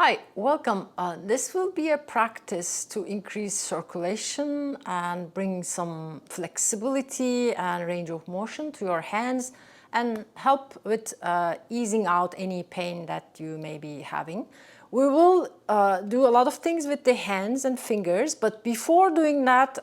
Hi, welcome. This will be a practice to increase circulation and bring some flexibility and range of motion to your hands and help with easing out any pain that you may be having. We will do a lot of things with the hands and fingers, but before doing that,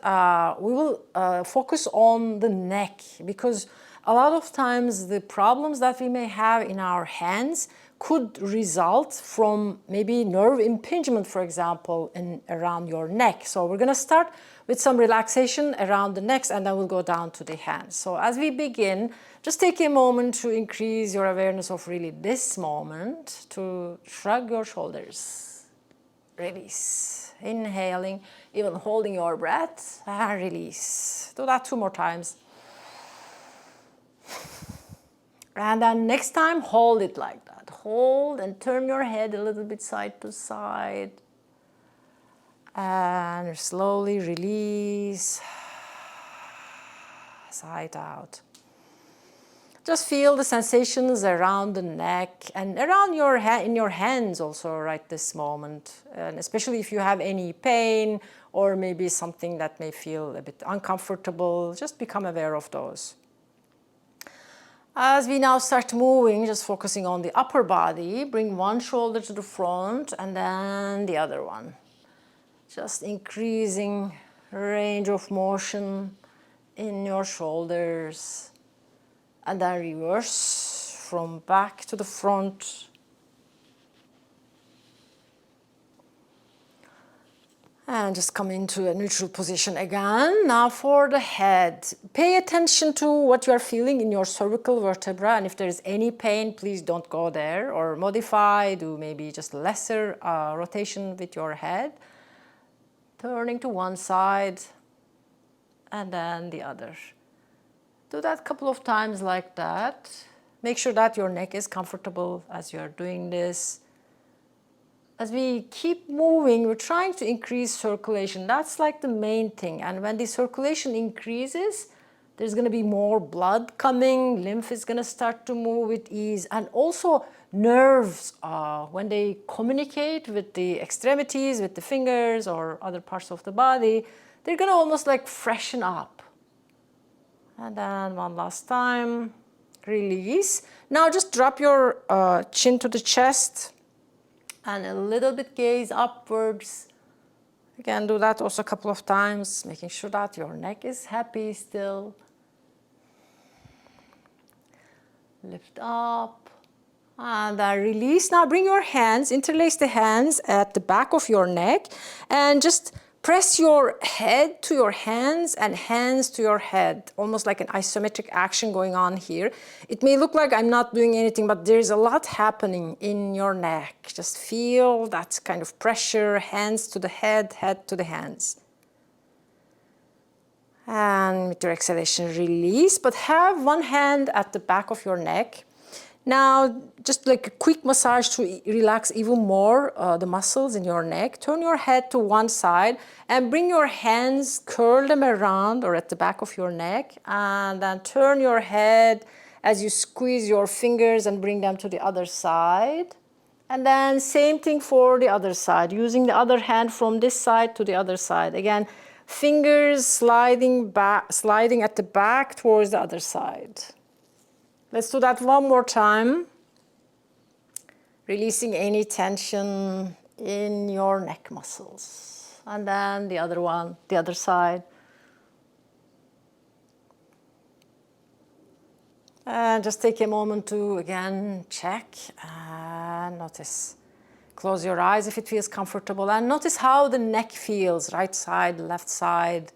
we will focus on the neck, because a lot of times the problems that we may have in our hands could result from maybe nerve impingement, for example, around your neck. So we're going to start with some relaxation around the neck, and then we'll go down to the hands. So as we begin, just take a moment to increase your awareness of really this moment, to shrug your shoulders, release, inhaling, even holding your breath, and release. Do that 2 more times. And then next time, hold it like that. Hold and turn your head a little bit side to side. And slowly release. Side out. Just feel the sensations around the neck and around your in your hands also right this moment. And especially if you have any pain or maybe something that may feel a bit uncomfortable, just become aware of those. As we now start moving, just focusing on the upper body, bring one shoulder to the front and then the other one. Just increasing range of motion in your shoulders. And then reverse from back to the front. And just come into a neutral position again. Now for the head, pay attention to what you are feeling in your cervical vertebra, and if there is any pain, please don't go there, or modify, do maybe just lesser rotation with your head. Turning to one side and then the other. Do that a couple of times like that. Make sure that your neck is comfortable as you're doing this. As we keep moving, we're trying to increase circulation. That's like the main thing. And when the circulation increases, there's going to be more blood coming, lymph is going to start to move with ease. And also nerves, when they communicate with the extremities, with the fingers or other parts of the body, they're going to almost like freshen up. And then one last time, release. Now just drop your chin to the chest. And a little bit gaze upwards. Again, do that also a couple of times, making sure that your neck is happy still. Lift up and then release. Now bring your hands, interlace the hands at the back of your neck and just press your head to your hands and hands to your head, almost like an isometric action going on here. It may look like I'm not doing anything, but there's a lot happening in your neck. Just feel that kind of pressure, hands to the head, head to the hands. And with your exhalation, release, but have one hand at the back of your neck. Now, just like a quick massage to relax even more the muscles in your neck. Turn your head to one side and bring your hands, curl them around or at the back of your neck. And then turn your head as you squeeze your fingers and bring them to the other side. And then same thing for the other side, using the other hand from this side to the other side. Again, fingers sliding at the back towards the other side. Let's do that one more time. Releasing any tension in your neck muscles. And then the other one, the other side. And just take a moment to, again, check and notice. Close your eyes if it feels comfortable. And notice how the neck feels, right side, left side.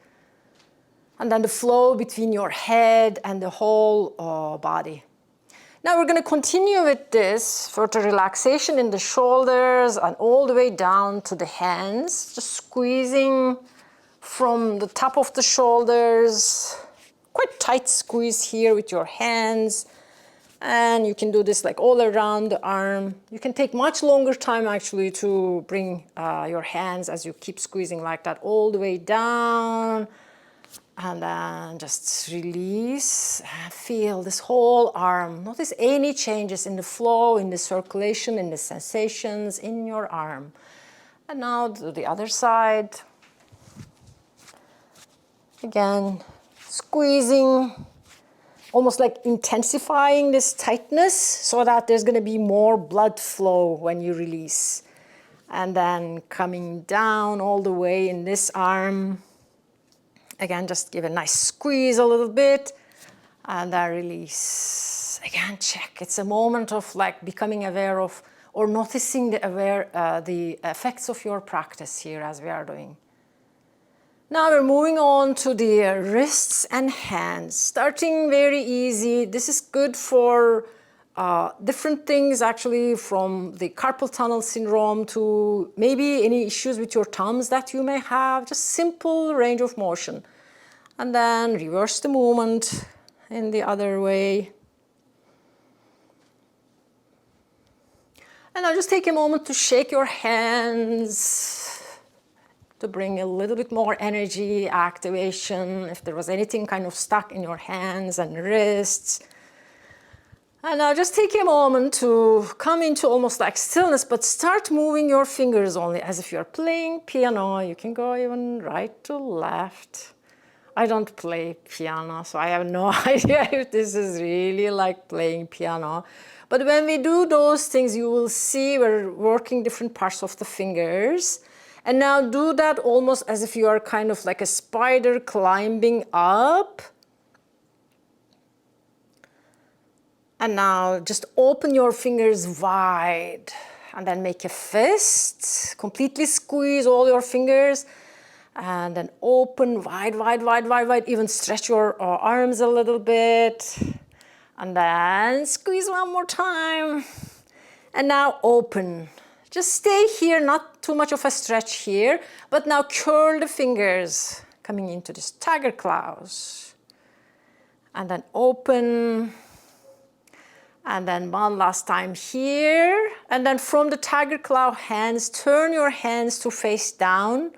And then the flow between your head and the whole body. Now we're going to continue with this further relaxation in the shoulders and all the way down to the hands. Just squeezing from the top of the shoulders. Quite tight squeeze here with your hands. And you can do this like all around the arm. You can take much longer time actually to bring your hands as you keep squeezing like that all the way down. And then just release and feel this whole arm. Notice any changes in the flow, in the circulation, in the sensations in your arm. And now to the other side. Again, squeezing, almost like intensifying this tightness so that there's going to be more blood flow when you release. And then coming down all the way in this arm. Again, just give a nice squeeze a little bit and then release. Again, check. It's a moment of like becoming aware of or noticing the effects of your practice here as we are doing. Now we're moving on to the wrists and hands. Starting very easy. This is good for different things actually, from the carpal tunnel syndrome to maybe any issues with your thumbs that you may have. Just simple range of motion. And then reverse the movement in the other way. And now just take a moment to shake your hands to bring a little bit more energy, activation, if there was anything kind of stuck in your hands and wrists. And now just take a moment to come into almost like stillness, but start moving your fingers only as if you're playing piano. You can go even right to left. I don't play piano, so I have no idea if this is really like playing piano. But when we do those things, you will see we're working different parts of the fingers. And now do that almost as if you are kind of like a spider climbing up. And now just open your fingers wide and then make a fist. Completely squeeze all your fingers and then open wide, wide, wide, wide, wide. Even stretch your arms a little bit. And then squeeze one more time. And now open. Just stay here, not too much of a stretch here, but now curl the fingers coming into this tiger claws. And then open. And then one last time here. And then from the tiger claw hands, turn your hands to face down.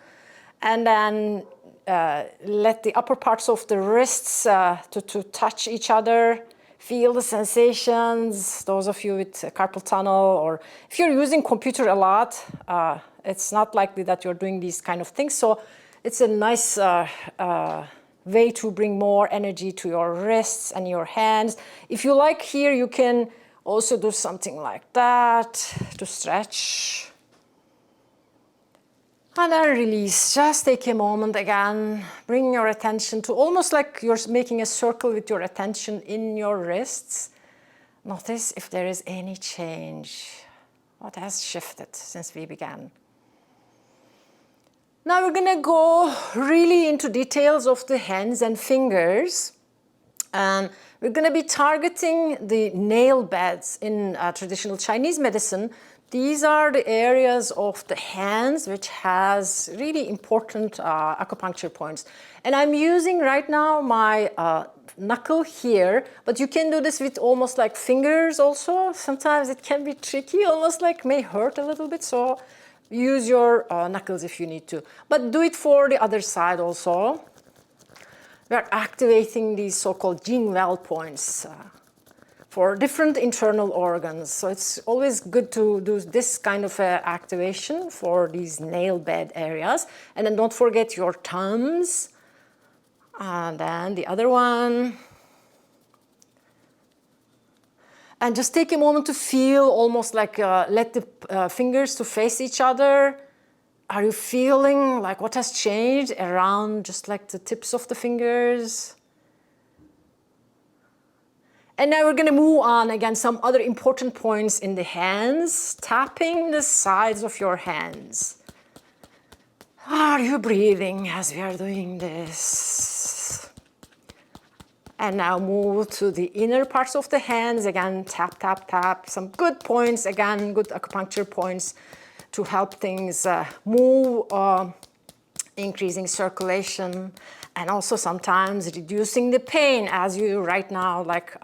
And then let the upper parts of the wrists to touch each other. Feel the sensations. Those of you with carpal tunnel, or if you're using computer a lot, it's not likely that you're doing these kind of things. So it's a nice way to bring more energy to your wrists and your hands. If you like here, you can also do something like that to stretch. And then release. Just take a moment again. Bring your attention to almost like you're making a circle with your attention in your wrists. Notice if there is any change. What has shifted since we began? Now we're going to go really into details of the hands and fingers. And we're going to be targeting the nail beds in traditional Chinese medicine. These are the areas of the hands which has really important acupuncture points. And I'm using right now my knuckle here, but you can do this with almost like fingers also. Sometimes it can be tricky, almost like may hurt a little bit. So use your knuckles if you need to. But do it for the other side also. We're activating these so-called Jing Well points for different internal organs. So it's always good to do this kind of activation for these nail bed areas. And then don't forget your thumbs. And then the other one. And just take a moment to feel almost like let the fingers to face each other. Are you feeling like what has changed around just like the tips of the fingers? And now we're going to move on again, some other important points in the hands, tapping the sides of your hands. Are you breathing as we are doing this? And now move to the inner parts of the hands. Again, tap, tap, tap. Some good points, again, good acupuncture points to help things move, increasing circulation, and also sometimes reducing the pain as you right now, like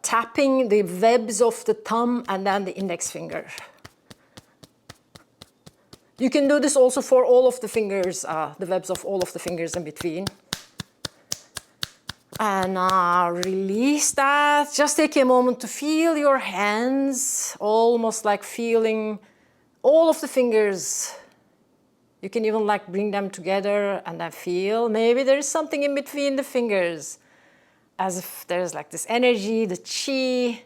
tapping the webs of the thumb and then the index finger. You can do this also for all of the fingers, the webs of all of the fingers in between. And now release that. Just take a moment to feel your hands, almost like feeling all of the fingers. You can even like bring them together and then feel maybe there is something in between the fingers, as if there's like this energy, the chi,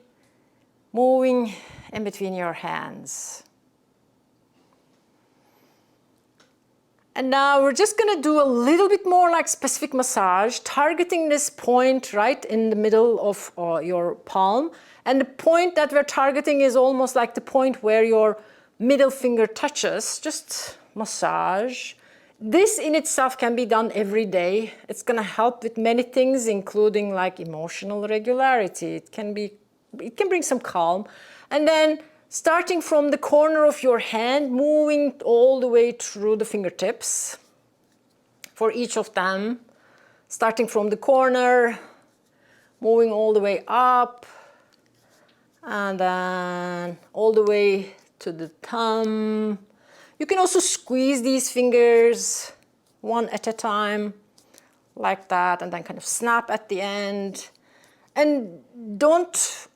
moving in between your hands. And now we're just going to do a little bit more like specific massage, targeting this point right in the middle of your palm. And the point that we're targeting is almost like the point where your middle finger touches. Just massage. This in itself can be done every day. It's going to help with many things, including like emotional regularity. It can bring some calm. And then starting from the corner of your hand, moving all the way through the fingertips for each of them. Starting from the corner, moving all the way up, and then all the way to the thumb. You can also squeeze these fingers one at a time, like that, and then kind of snap at the end. And don't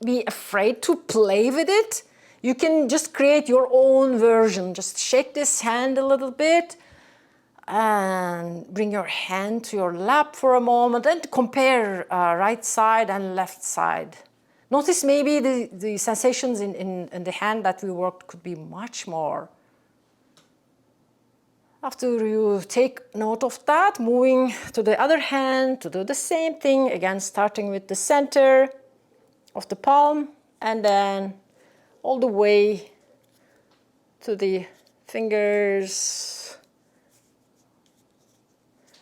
be afraid to play with it. You can just create your own version. Just shake this hand a little bit and bring your hand to your lap for a moment and compare right side and left side. Notice maybe the sensations in the hand that we worked could be much more. After you take note of that, moving to the other hand to do the same thing, again starting with the center of the palm and then all the way to the fingers.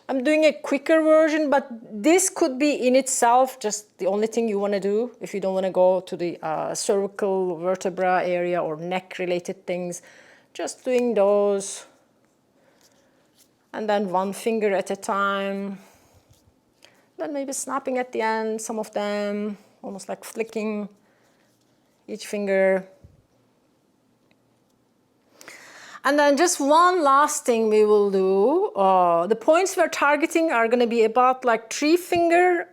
I'm doing a quicker version, but this could be in itself just the only thing you want to do if you don't want to go to the cervical vertebra area or neck related things. Just doing those. And then one finger at a time. Then maybe snapping at the end, some of them, almost like flicking each finger. And then just one last thing we will do. The points we're targeting are going to be about like 3 fingers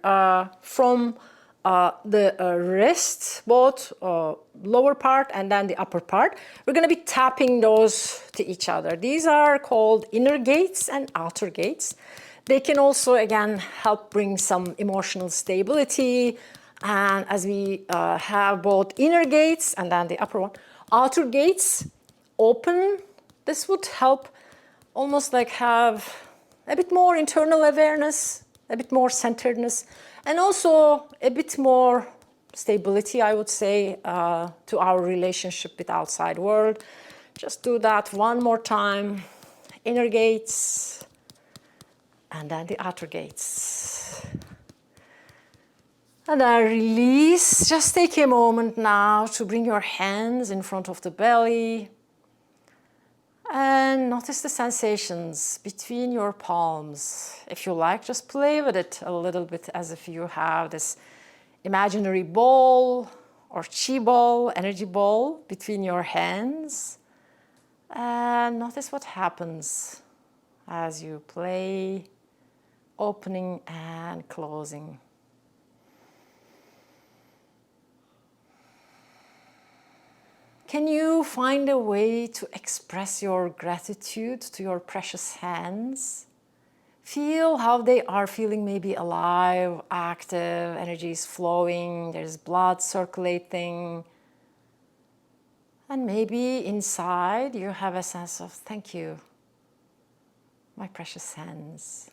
from the wrist, both lower part and then the upper part. We're going to be tapping those to each other. These are called inner gates and outer gates. They can also, again, help bring some emotional stability. And as we have both inner gates and then the upper one, outer gates open. This would help almost like have a bit more internal awareness, a bit more centeredness, and also a bit more stability, I would say, to our relationship with the outside world. Just do that one more time. Inner gates, and then the outer gates. And then release. Just take a moment now to bring your hands in front of the belly. And notice the sensations between your palms. If you like, just play with it a little bit as if you have this imaginary ball or chi ball, energy ball between your hands. And notice what happens as you play, opening and closing. Can you find a way to express your gratitude to your precious hands? Feel how they are feeling maybe alive, active, energy is flowing, there's blood circulating. And maybe inside you have a sense of thank you, my precious hands.